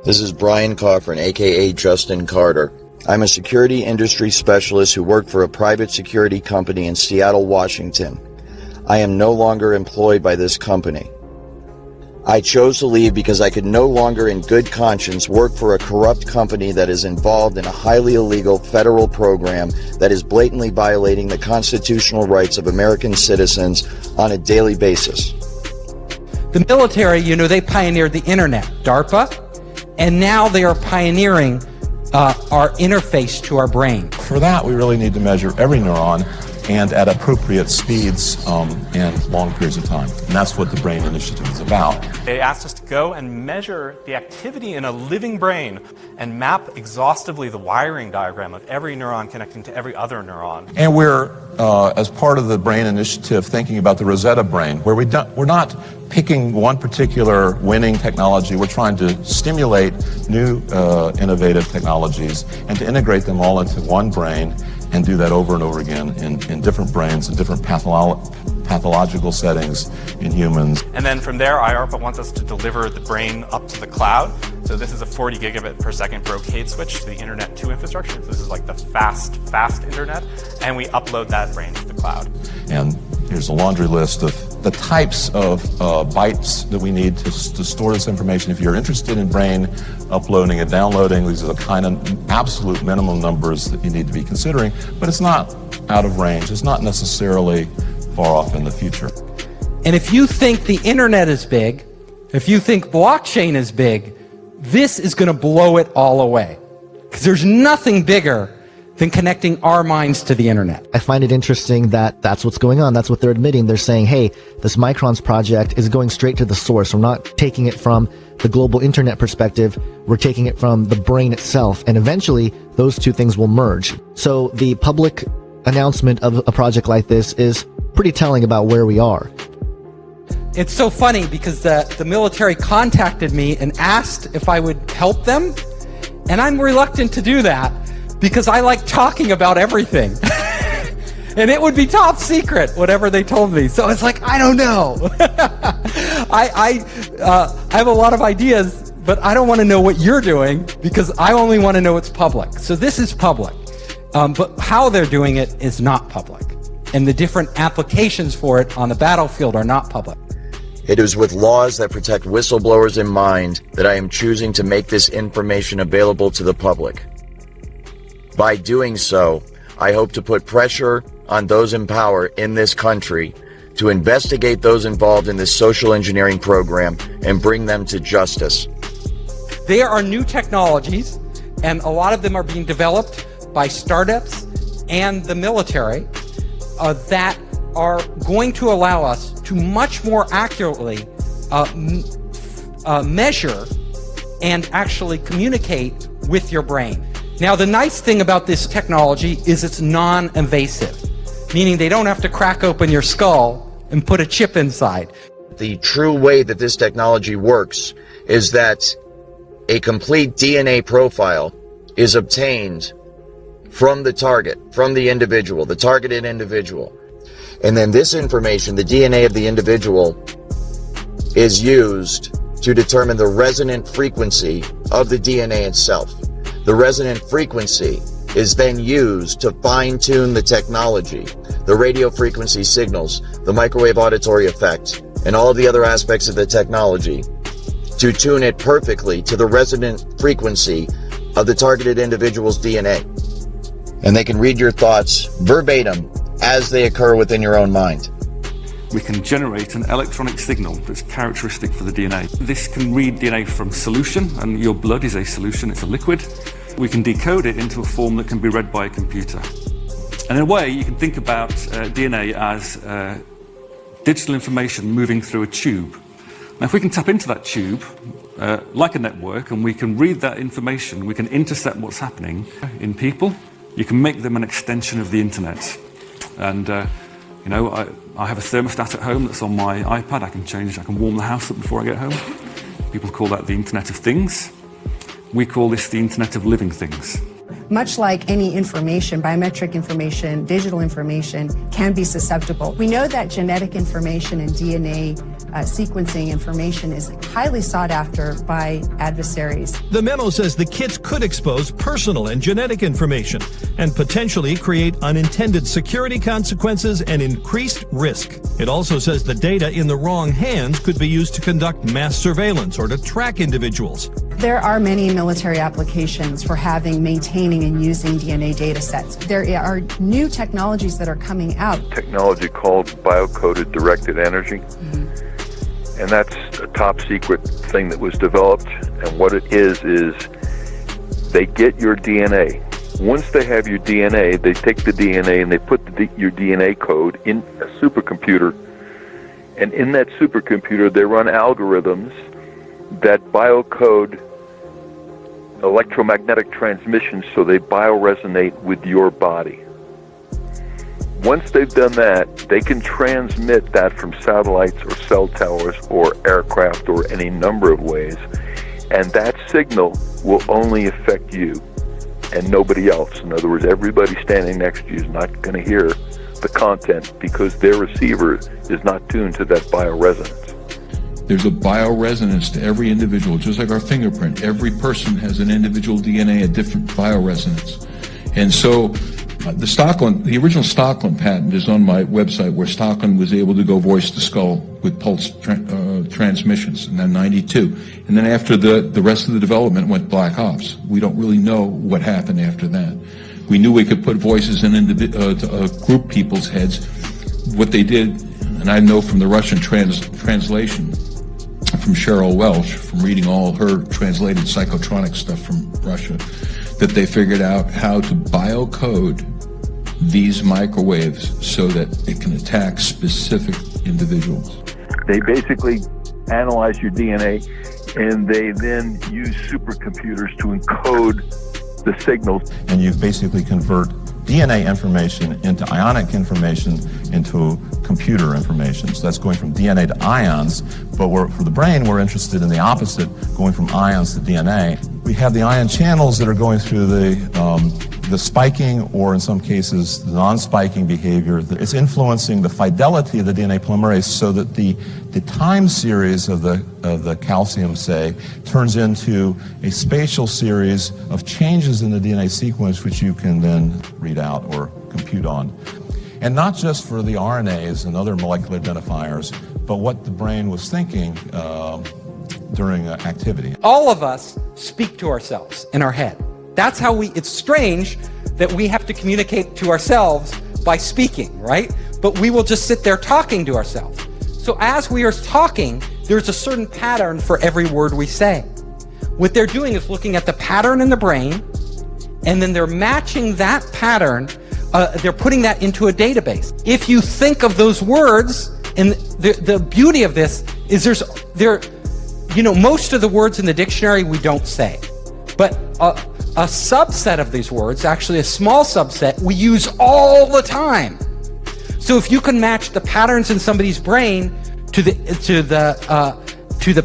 This is Brian Coffrin, aka Justin Carter. I'm a security industry specialist who worked for a private security company in Seattle, Washington. I am no longer employed by this company. I chose to leave because I could no longer in good conscience work for a corrupt company that is involved in a highly illegal federal program that is blatantly violating the constitutional rights of American citizens on a daily basis. The military, they pioneered the internet, DARPA, and now they are pioneering our interface to our brain. For that, we really need to measure every neuron and at appropriate speeds and long periods of time. And that's what the Brain Initiative is about. They asked us to go and measure the activity in a living brain and map exhaustively the wiring diagram of every neuron connecting to every other neuron. And we're, as part of the Brain Initiative, thinking about the Rosetta Brain, where we're not picking one particular winning technology. We're trying to stimulate new innovative technologies and to integrate them all into one brain and do that over and over again in different brains and different pathological settings in humans. And then from there, IARPA wants us to deliver the brain up to the cloud. So this is a 40 gigabit per second brocade switch to the Internet 2 infrastructure. This is like the fast internet. And we upload that brain to the cloud. And here's a laundry list of the types of bytes that we need to store this information. If you're interested in brain uploading and downloading, these are the kind of absolute minimum numbers that you need to be considering, but it's not out of range. It's not necessarily far off in the future. And if you think the internet is big, if you think blockchain is big, this is going to blow it all away. Because there's nothing bigger than connecting our minds to the internet. I find it interesting that that's what's going on. That's what they're admitting. They're saying, hey, this Microns project is going straight to the source. We're not taking it from the global internet perspective. We're taking it from the brain itself. And eventually, those two things will merge. So the public announcement of a project like this is pretty telling about where we are. It's so funny because the military contacted me and asked if I would help them. And I'm reluctant to do that, because I like talking about everything. And it would be top secret, whatever they told me. So it's like, I don't know. I have a lot of ideas, but I don't want to know what you're doing, because I only want to know it's public. So this is public. But how they're doing it is not public. And the different applications for it on the battlefield are not public. It is with laws that protect whistleblowers in mind that I am choosing to make this information available to the public. By doing so, I hope to put pressure on those in power in this country to investigate those involved in this social engineering program and bring them to justice. There are new technologies, and a lot of them are being developed by startups and the military that are going to allow us to much more accurately measure and actually communicate with your brain. Now, the nice thing about this technology is it's non-invasive, meaning they don't have to crack open your skull and put a chip inside. The true way that this technology works is that a complete DNA profile is obtained from the target, from the individual, the targeted individual. And then this information, the DNA of the individual, is used to determine the resonant frequency of the DNA itself. The resonant frequency is then used to fine-tune the technology, the radio frequency signals, the microwave auditory effect, and all of the other aspects of the technology to tune it perfectly to the resonant frequency of the targeted individual's DNA. And they can read your thoughts verbatim as they occur within your own mind. We can generate an electronic signal that's characteristic for the DNA. This can read DNA from solution, and your blood is a solution, it's a liquid. We can decode it into a form that can be read by a computer. And in a way, you can think about DNA as digital information moving through a tube. Now, if we can tap into that tube, like a network, and we can read that information, we can intercept what's happening in people, you can make them an extension of the internet. And I have a thermostat at home that's on my iPad. I can warm the house up before I get home. People call that the Internet of Things. We call this the Internet of Living Things. much like any information, biometric information, digital information, can be susceptible. We know that genetic information and DNA sequencing information is highly sought after by adversaries. The memo says the kits could expose personal and genetic information and potentially create unintended security consequences and increased risk. It also says the data in the wrong hands could be used to conduct mass surveillance or to track individuals. There are many military applications for maintaining and using DNA data sets. There are new technologies that are coming out. Technology called biocoded directed energy. And that's a top secret thing that was developed. And what it is they get your DNA. Once they have your DNA, they take the DNA and they put your DNA code in a supercomputer. And in that supercomputer, they run algorithms that biocode electromagnetic transmissions so they bioresonate with your body. Once they've done that, they can transmit that from satellites or cell towers or aircraft or any number of ways, and that signal will only affect you and nobody else. In other words, everybody standing next to you is not going to hear the content because their receiver is not tuned to that bioresonance. There's a bioresonance to every individual, just like our fingerprint. Every person has an individual DNA, a different bioresonance. And so the original Stockland patent is on my website, where Stockland was able to go voice to skull with pulse transmissions in 92. And then after the rest of the development went black ops. We don't really know what happened after that. We knew we could put voices in group people's heads. What they did, and I know from the Russian translation from Cheryl Welch, from reading all her translated psychotronic stuff from Russia, that they figured out how to biocode these microwaves so that it can attack specific individuals. They basically analyze your DNA and they then use supercomputers to encode the signals. And you basically convert DNA information into ionic information into computer information. So that's going from DNA to ions, but for the brain, we're interested in the opposite, going from ions to DNA. We have the ion channels that are going through the spiking, or in some cases, the non-spiking behavior. It's influencing the fidelity of the DNA polymerase so that the time series of the calcium, say, turns into a spatial series of changes in the DNA sequence, which you can then read out or compute on. And not just for the RNAs and other molecular identifiers, but what the brain was thinking during activity. All of us speak to ourselves in our head. That's how it's strange that we have to communicate to ourselves by speaking, right? But we will just sit there talking to ourselves. So as we are talking, there's a certain pattern for every word we say. What they're doing is looking at the pattern in the brain, and then they're matching that pattern, they're putting that into a database. If you think of those words, and the beauty of this is most of the words in the dictionary we don't say, but a subset of these words, actually a small subset, we use all the time. So if you can match the patterns in somebody's brain to the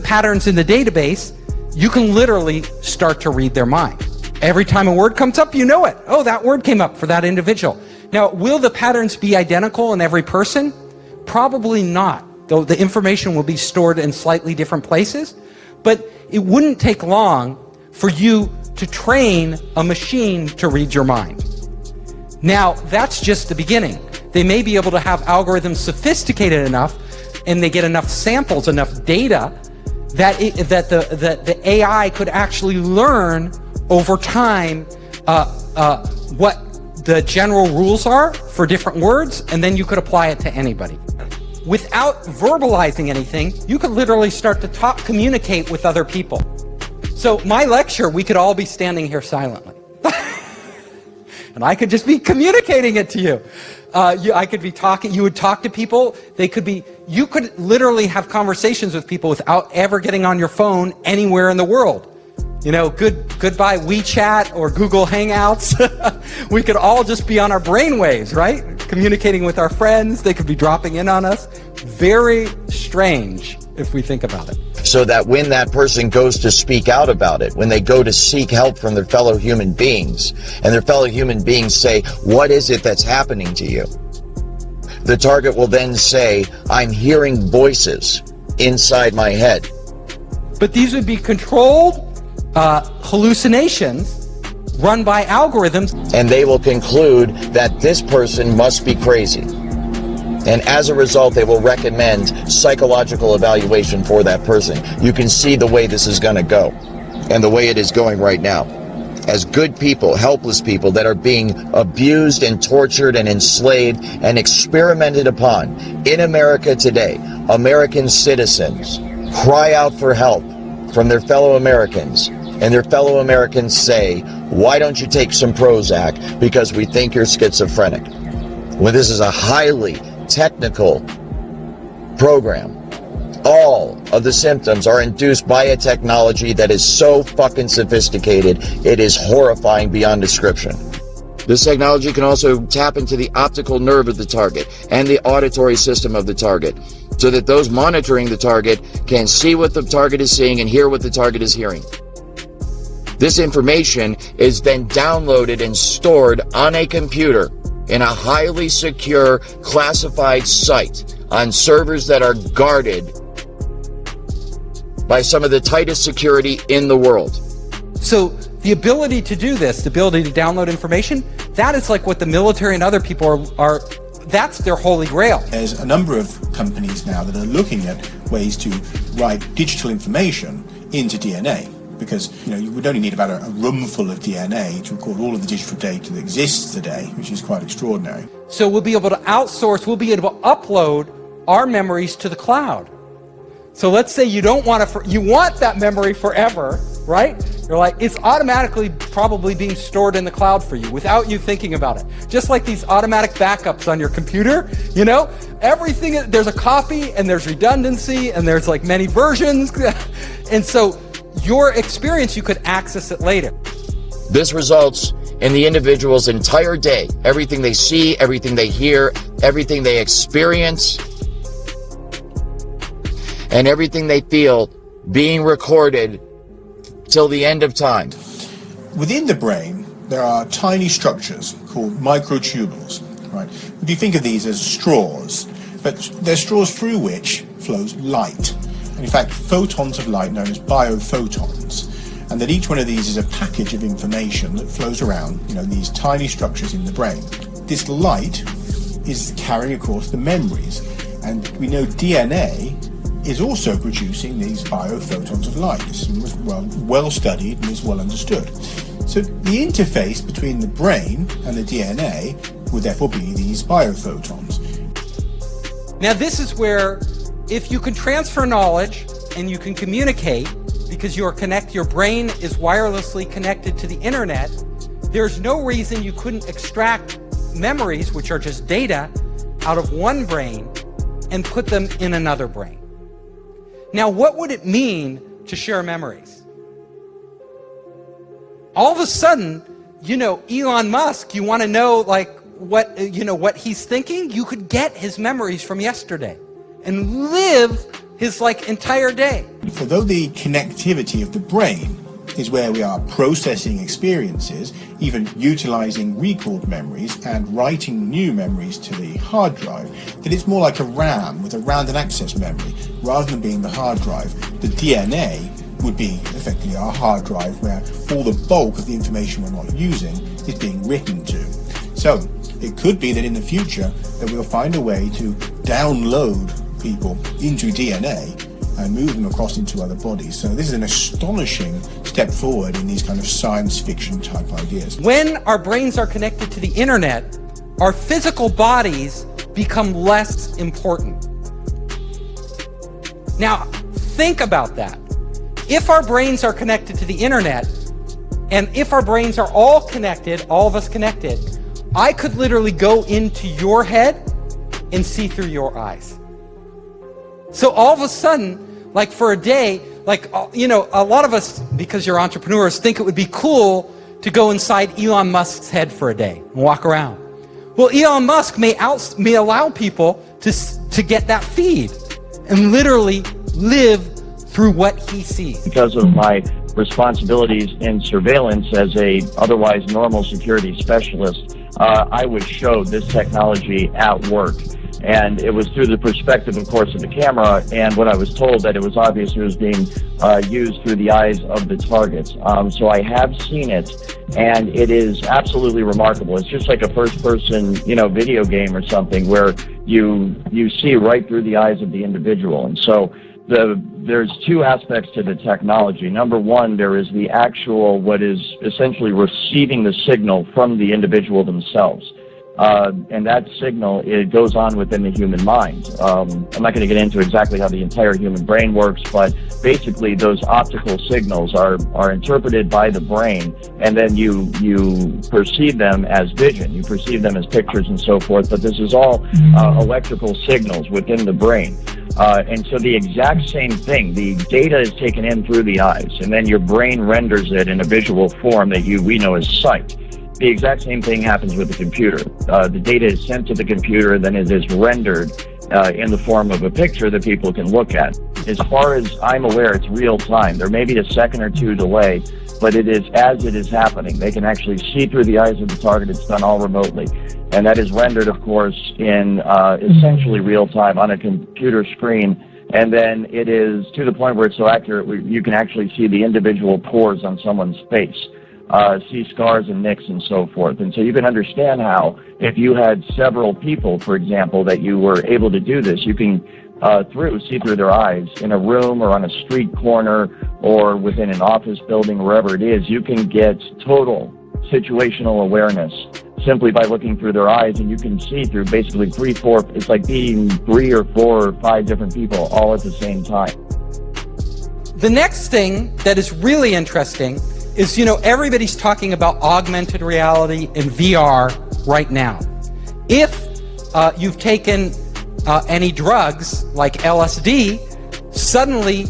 patterns in the database, you can literally start to read their mind. Every time a word comes up, you know it. Oh, that word came up for that individual. Now, will the patterns be identical in every person? Probably not, though the information will be stored in slightly different places. But it wouldn't take long for you to train a machine to read your mind. Now, that's just the beginning. They may be able to have algorithms sophisticated enough, and they get enough samples, enough data, that the AI could actually learn over time what the general rules are for different words, and then you could apply it to anybody. Without verbalizing anything, you could literally start to communicate with other people. So my lecture, we could all be standing here silently. And I could just be communicating it to you. I could be talking, you would talk to people, you could literally have conversations with people without ever getting on your phone anywhere in the world. Goodbye WeChat or Google Hangouts. We could all just be on our brainwaves, right? Communicating with our friends, they could be dropping in on us. Very strange if we think about it. so that when that person goes to speak out about it, when they go to seek help from their fellow human beings, and their fellow human beings say, what is it that's happening to you? The target will then say, I'm hearing voices inside my head. But these would be controlled hallucinations run by algorithms. And they will conclude that this person must be crazy. And as a result, they will recommend psychological evaluation for that person. You can see the way this is going to go, and the way it is going right now. As good people, helpless people that are being abused and tortured and enslaved and experimented upon in America today, American citizens cry out for help from their fellow Americans, and their fellow Americans say, why don't you take some Prozac because we think you're schizophrenic? When this is a highly technical program. All of the symptoms are induced by a technology that is so fucking sophisticated, it is horrifying beyond description. This technology can also tap into the optical nerve of the target and the auditory system of the target, so that those monitoring the target can see what the target is seeing and hear what the target is hearing. This information is then downloaded and stored on a computer in a highly secure, classified site on servers that are guarded by some of the tightest security in the world. So the ability to do this, the ability to download information, that is like what the military and other people are that's their holy grail. There's a number of companies now that are looking at ways to write digital information into DNA. Because you would only need about a room full of DNA to record all of the digital data that exists today, which is quite extraordinary. So we'll be able to outsource, we'll be able to upload our memories to the cloud. So let's say you don't want to, you want that memory forever, right? You're like, it's automatically probably being stored in the cloud for you without you thinking about it. Just like these automatic backups on your computer, everything, there's a copy and there's redundancy and there's like many versions. And so your experience, you could access it later. This results in the individual's entire day, everything they see, everything they hear, everything they experience, and everything they feel being recorded till the end of time. Within the brain, there are tiny structures called microtubules, right? If you think of these as straws, but they're straws through which flows light. And in fact, photons of light known as biophotons. And that each one of these is a package of information that flows around, these tiny structures in the brain. This light is carrying across the memories. And we know DNA is also producing these biophotons of light. This is well studied and is well understood. So the interface between the brain and the DNA would therefore be these biophotons. Now this is where, if you can transfer knowledge and you can communicate, because your brain is wirelessly connected to the internet, there's no reason you couldn't extract memories, which are just data, out of one brain and put them in another brain. Now, what would it mean to share memories? All of a sudden, Elon Musk, you want to know what he's thinking? You could get his memories from yesterday and live his entire day. Although the connectivity of the brain is where we are processing experiences, even utilizing recalled memories and writing new memories to the hard drive, that it's more like a RAM with a random access memory rather than being the hard drive. The DNA would be effectively our hard drive where all the bulk of the information we're not using is being written to. So it could be that in the future that we'll find a way to download people into DNA and move them across into other bodies. So this is an astonishing step forward in these kind of science fiction type ideas. When our brains are connected to the internet, our physical bodies become less important. Now, think about that. If our brains are connected to the internet, and if our brains are all connected, all of us connected, I could literally go into your head and see through your eyes. So all of a sudden, for a day, a lot of us, because you're entrepreneurs, think it would be cool to go inside Elon Musk's head for a day and walk around. Well, Elon Musk may allow people to get that feed and literally live through what he sees. Because of my responsibilities in surveillance as a otherwise normal security specialist, I was showed this technology at work. And it was through the perspective, of course, of the camera, and what I was told that it was obvious it was being used through the eyes of the targets. So I have seen it, and it is absolutely remarkable. It's just like a first-person, video game or something where you see right through the eyes of the individual. And so there's two aspects to the technology. Number one, there is the actual, what is essentially receiving the signal from the individual themselves. And that signal, it goes on within the human mind. I'm not going to get into exactly how the entire human brain works, but basically those optical signals are interpreted by the brain, and then you perceive them as vision. You perceive them as pictures and so forth, but this is all electrical signals within the brain. And so the exact same thing, the data is taken in through the eyes, and then your brain renders it in a visual form that we know as sight. The exact same thing happens with the computer. The data is sent to the computer, then it is rendered in the form of a picture that people can look at. As far as I'm aware, it's real time. There may be a second or two delay, but it is as it is happening. They can actually see through the eyes of the target. It's done all remotely. And that is rendered, of course, in essentially real time on a computer screen. And then it is to the point where it's so accurate, you can actually see the individual pores on someone's face. See scars and nicks and so forth. And so you can understand how, if you had several people, for example, that you were able to do this, you can see through their eyes in a room or on a street corner or within an office building, wherever it is. You can get total situational awareness simply by looking through their eyes, and you can see through basically it's like being 3 or 4 or 5 different people all at the same time. The next thing that is really interesting is, everybody's talking about augmented reality and VR right now. If you've taken any drugs like LSD, suddenly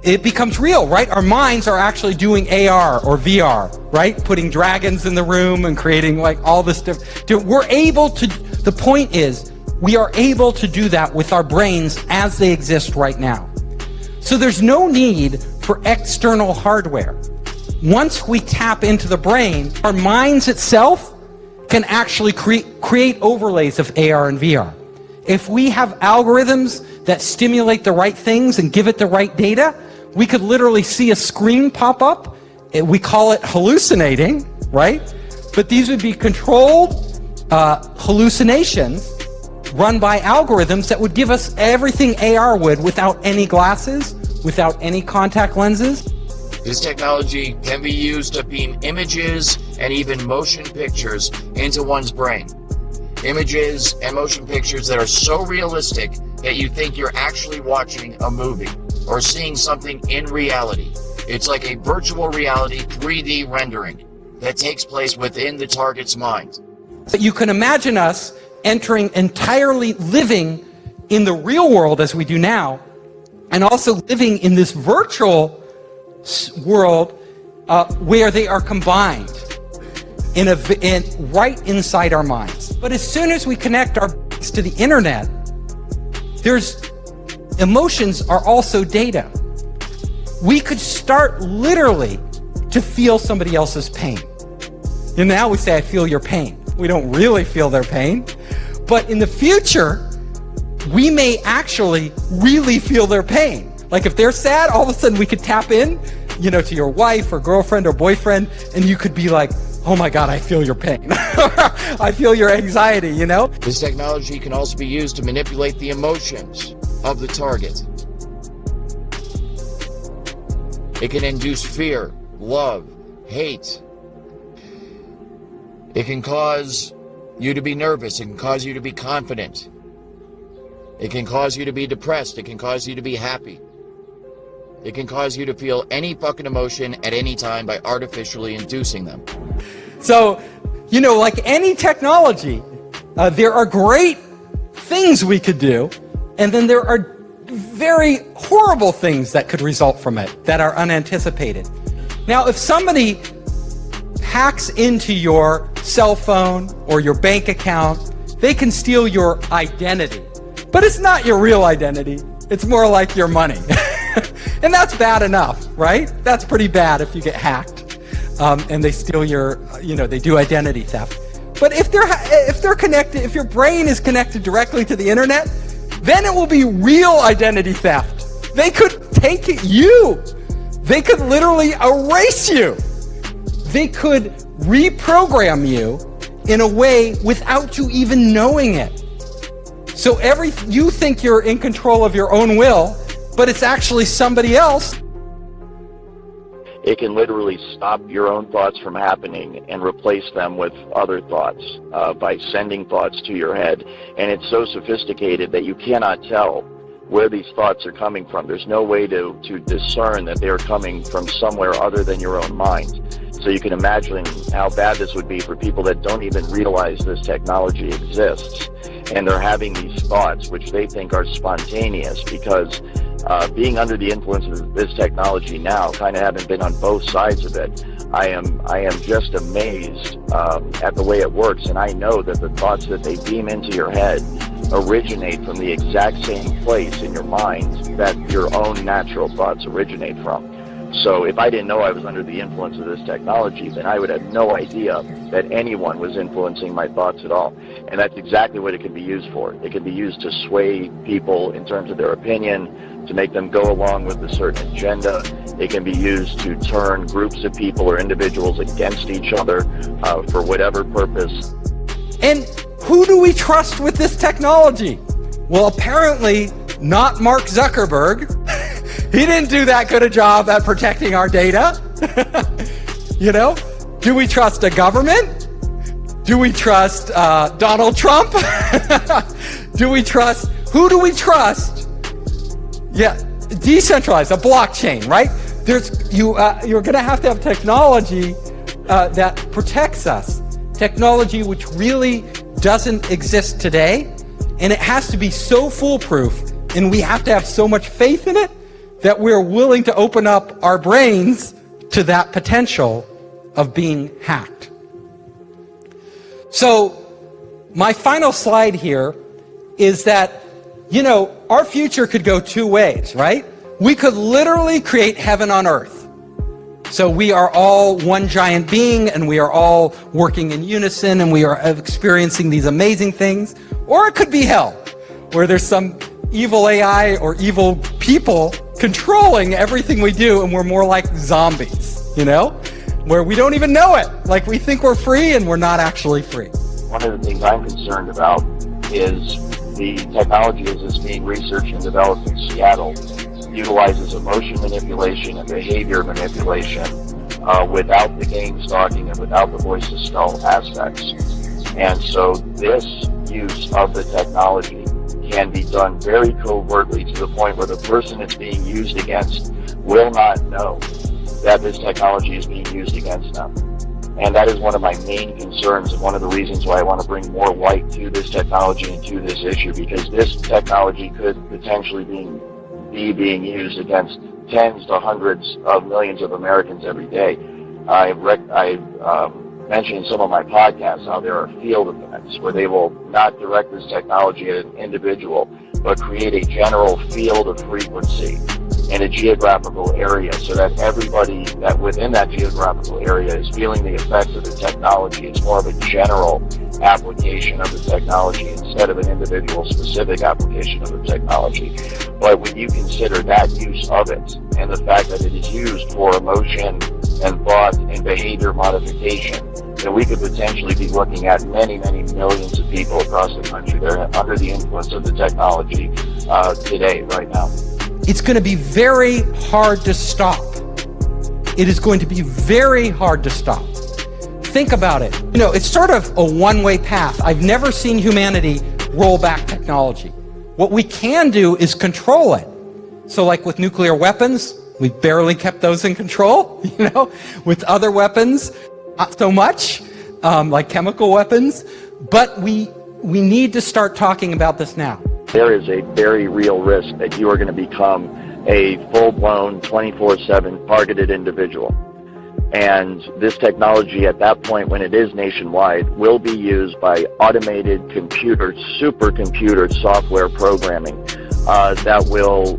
it becomes real, right? Our minds are actually doing AR or VR, right? Putting dragons in the room and creating like all this stuff. We're able to, the point is, we are able to do that with our brains as they exist right now. So there's no need for external hardware. Once we tap into the brain, our minds itself can actually create overlays of AR and VR. If we have algorithms that stimulate the right things and give it the right data, we could literally see a screen pop up. We call it hallucinating, right? But these would be controlled hallucinations run by algorithms that would give us everything AR would without any glasses, without any contact lenses. This technology can be used to beam images and even motion pictures into one's brain. Images and motion pictures that are so realistic that you think you're actually watching a movie or seeing something in reality. It's like a virtual reality 3D rendering that takes place within the target's mind. But you can imagine us entering entirely living in the real world as we do now, and also living in this virtual world where they are combined right inside our minds. But as soon as we connect our brains to the internet, emotions are also data. We could start literally to feel somebody else's pain. And now we say, I feel your pain. We don't really feel their pain. But in the future, we may actually really feel their pain. Like if they're sad, all of a sudden we could tap in, to your wife or girlfriend or boyfriend, and you could be like, oh my God, I feel your pain. I feel your anxiety, This technology can also be used to manipulate the emotions of the target. It can induce fear, love, hate. It can cause you to be nervous. It can cause you to be confident. It can cause you to be depressed. It can cause you to be happy. It can cause you to feel any fucking emotion at any time by artificially inducing them. So, like any technology, there are great things we could do, and then there are very horrible things that could result from it that are unanticipated. Now, if somebody hacks into your cell phone or your bank account, they can steal your identity. But it's not your real identity. It's more like your money. And that's bad enough, right? That's pretty bad if you get hacked and they steal your, they do identity theft. But if they're connected, if your brain is connected directly to the internet, then it will be real identity theft. They could take you. They could literally erase you. They could reprogram you in a way without you even knowing it. So you think you're in control of your own will, but it's actually somebody else. It can literally stop your own thoughts from happening and replace them with other thoughts by sending thoughts to your head. And it's so sophisticated that you cannot tell where these thoughts are coming from. There's no way to discern that they're coming from somewhere other than your own mind. So you can imagine how bad this would be for people that don't even realize this technology exists. And they're having these thoughts, which they think are spontaneous, because being under the influence of this technology now, kind of having been on both sides of it, I am just amazed at the way it works. And I know that the thoughts that they beam into your head originate from the exact same place in your mind that your own natural thoughts originate from. So if I didn't know I was under the influence of this technology, then I would have no idea that anyone was influencing my thoughts at all. And that's exactly what it can be used for. It can be used to sway people in terms of their opinion, to make them go along with a certain agenda. It can be used to turn groups of people or individuals against each other for whatever purpose. And who do we trust with this technology? Well, apparently not Mark Zuckerberg. He didn't do that good a job at protecting our data. Do we trust a government? Do we trust Donald Trump? Who do we trust? Yeah, decentralized, a blockchain, right? You're going to have technology that protects us. Technology which really doesn't exist today, and it has to be so foolproof, and we have to have so much faith in it that we're willing to open up our brains to that potential of being hacked. So my final slide here is that, our future could go two ways, right? We could literally create heaven on earth. So we are all one giant being, and we are all working in unison, and we are experiencing these amazing things. Or it could be hell, where there's some evil AI or evil people controlling everything we do, and we're more like zombies, where we don't even know it. Like, we think we're free, and we're not actually free. One of the things I'm concerned about is the technology as it's being researched and developed in Seattle utilizes emotion manipulation and behavior manipulation without the game stalking and without the voice to skull aspects. And so this use of the technology can be done very covertly, to the point where the person it's being used against will not know that this technology is being used against them. And that is one of my main concerns, and one of the reasons why I want to bring more light to this technology and to this issue, because this technology could potentially be being used against tens to hundreds of millions of Americans every day. I've mentioned in some of my podcasts how there are field events where they will not direct this technology at an individual, but create a general field of frequency in a geographical area, so that everybody that within that geographical area is feeling the effects of the technology. It's more of a general application of the technology instead of an individual specific application of the technology. But when you consider that use of it, and the fact that it is used for emotion and thought and behavior modification, then we could potentially be looking at many, many millions of people across the country that are under the influence of the technology today, right now. It's going to be very hard to stop. It is going to be very hard to stop. Think about it. It's sort of a one-way path. I've never seen humanity roll back technology. What we can do is control it. So like with nuclear weapons, we've barely kept those in control. With other weapons, not so much, like chemical weapons. But we need to start talking about this now. There is a very real risk that you are going to become a full-blown 24/7 targeted individual. And this technology at that point, when it is nationwide, will be used by automated supercomputer software programming that will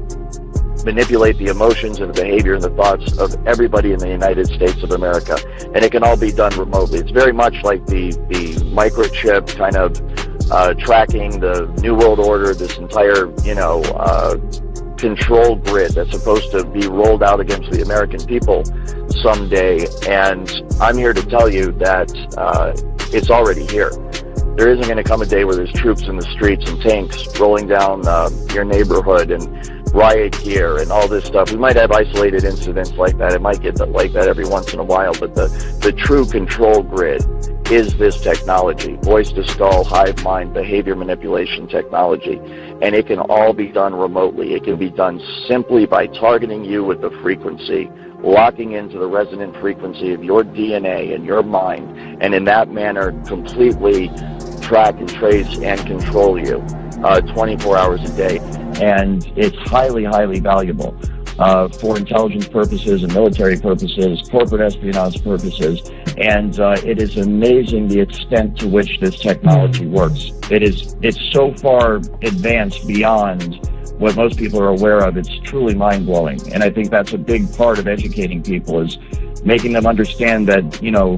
manipulate the emotions and the behavior and the thoughts of everybody in the United States of America. And it can all be done remotely. It's very much like the microchip kind of tracking the New World Order, this entire, control grid that's supposed to be rolled out against the American people someday. And I'm here to tell you that it's already here. There isn't going to come a day where there's troops in the streets and tanks rolling down your neighborhood and riot gear and all this stuff. We might have isolated incidents like that. It might get like that every once in a while, but the true control grid is this technology, voice to skull, hive mind, behavior manipulation technology. And it can all be done remotely. It can be done simply by targeting you with the frequency, locking into the resonant frequency of your DNA and your mind, and in that manner completely track and trace and control you 24 hours a day. And it's highly, highly valuable for intelligence purposes and military purposes, corporate espionage purposes. And it is amazing the extent to which this technology works. It's so far advanced beyond what most people are aware of. It's truly mind-blowing. And I think that's a big part of educating people, is making them understand that,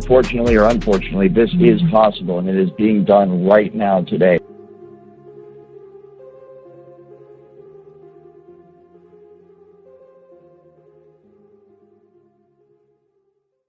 fortunately or unfortunately, this is possible and it is being done right now today.